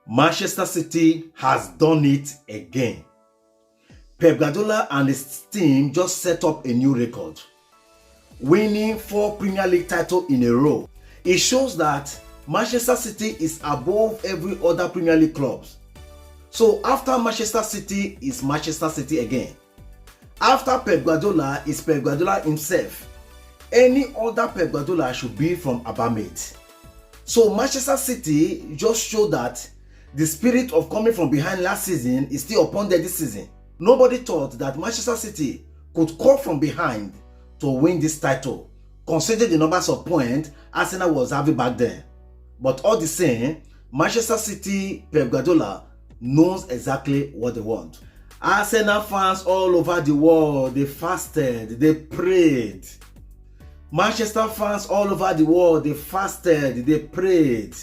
Manchester City has done it again. Pep Guardiola and his team just set up a new record, winning 4 Premier League titles in a row. It shows that Manchester City is above every other Premier League clubs. So after Manchester City is Manchester City again. After Pep Guardiola is Pep Guardiola himself. Any other Pep Guardiola should be from Abamate. So Manchester City just showed that the spirit of coming from behind last season is still upon them this season. Nobody thought that Manchester City could come from behind to win this title, considering the numbers of points Arsenal was having back then. But all the same, Manchester City, Pep Guardiola knows exactly what they want. Arsenal fans all over the world, they fasted, they prayed. Manchester fans all over the world, they fasted, they prayed.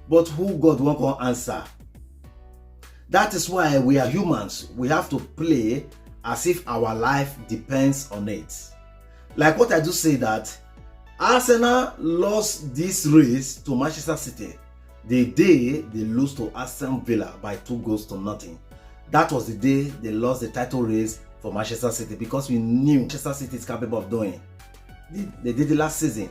But who God won't answer? That is why we are humans. We have to play as if our life depends on it. Like what I do say that Arsenal lost this race to Manchester City the day they lose to Aston Villa by 2-0. That was the day they lost the title race for Manchester City, because we knew Manchester City is capable of doing. They did it last season.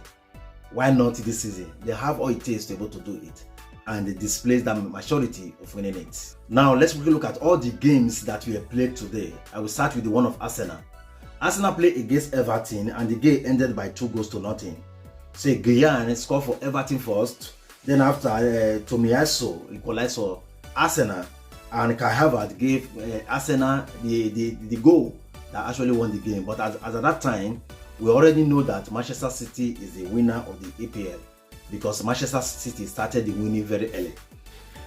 Why not this season? They have all it takes to be able to do it, and they displays that maturity of winning it. Now let's quickly look at all the games that we have played today. I will start with the one of Arsenal. Arsenal played against Everton and the game ended by 2-0. So Guyan scored for Everton first. Then after Tomiyasu equalized for Arsenal, and Kai Havertz gave Arsenal the goal that actually won the game. But as at that time, we already know that Manchester City is the winner of the EPL, because Manchester City started the winning very early.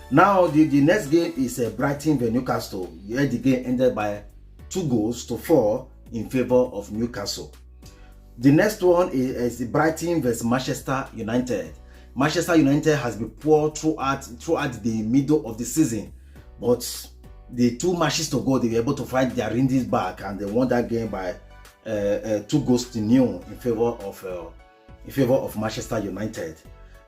Now the next game is Brighton vs Newcastle. Here the game ended by 2-4 in favor of Newcastle. The next one is Brighton vs Manchester United. Manchester United has been poor throughout the middle of the season, but the 2 matches to go, they were able to fight their rings back and they won that game by 2-0 in favor of Manchester United.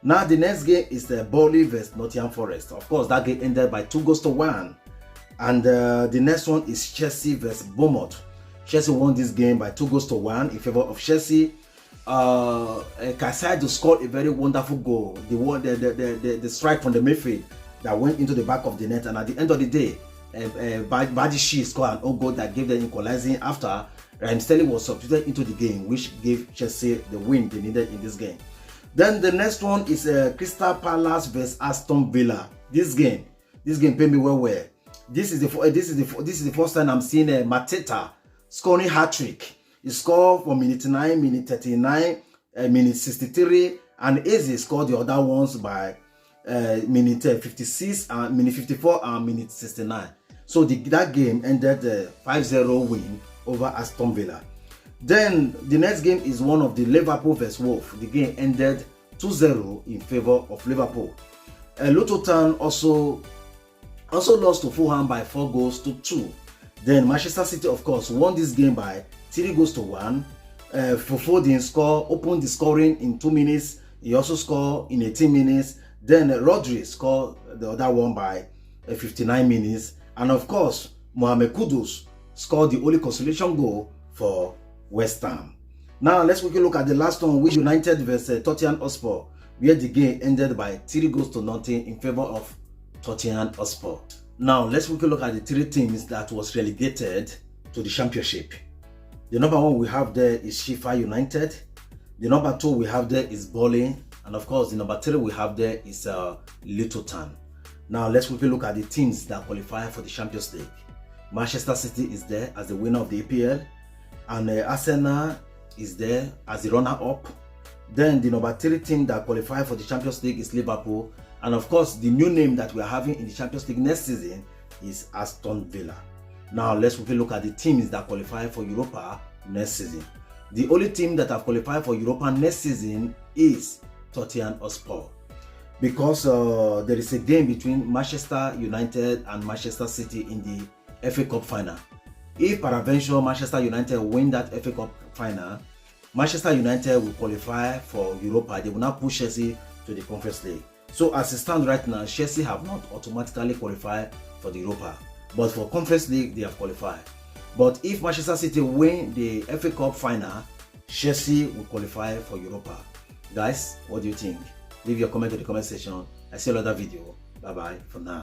Now the next game is Burnley vs Nottingham Forest. Of course, that game ended by 2-1, and the next one is Chelsea vs Bournemouth. Chelsea won this game by 2-1 in favor of Chelsea. Caicedo scored a very wonderful goal. The strike from the midfield that went into the back of the net, and at the end of the day, Badishi scored an own goal that gave them equalizing after Raheem Sterling was substituted into the game, which gave Chelsea the win they needed in this game. Then the next one is Crystal Palace vs Aston Villa. This game paid me well. This is the first time I'm seeing Mateta scoring hat-trick. He scored for minute 9, minute 39, minute 63, and Eze scored the other ones by minute 56, minute 54, and minute 69. So that game ended 5-0 win over Aston Villa. Then the next game is one of the Liverpool vs Wolves. The game ended 2-0 in favor of Liverpool. Luton also lost to Fulham by 4-2. Then Manchester City, of course, won this game by 3-1. Foden opened the scoring in 2 minutes. He also scored in 18 minutes. Then Rodri scored the other one by 59 minutes. And of course, Mohamed Kudus scored the only consolation goal for West Ham. Now let's quickly look at the last one, which United vs Tottenham Hotspur, where the game ended by 3-0 in favor of Tottenham Hotspur. Now let's quickly look at the 3 teams that was relegated to the championship. The number 1 we have there is Sheffield United. The number 2 we have there is Burnley, and of course the number 3 we have there is Luton. Now let's quickly look at the teams that qualify for the Champions League. Manchester City is there as the winner of the EPL, and Arsenal is there as the runner-up. Then the number 3 team that qualify for the Champions League is Liverpool, and of course the new name that we are having in the Champions League next season is Aston Villa. Now let's quickly look at the teams that qualify for Europa next season. The only team that have qualified for Europa next season is Tottenham Hotspur, because there is a game between Manchester United and Manchester City in the FA Cup final. If peradventure Manchester United win that FA Cup final, Manchester United will qualify for Europa. They will now push Chelsea to the Conference League. So as it stands right now, Chelsea have not automatically qualified for the Europa, but for Conference League they have qualified. But if Manchester City win the FA Cup final, Chelsea will qualify for Europa. Guys, what do you think? Leave your comment in the comment section. I see you in another video. Bye bye for now.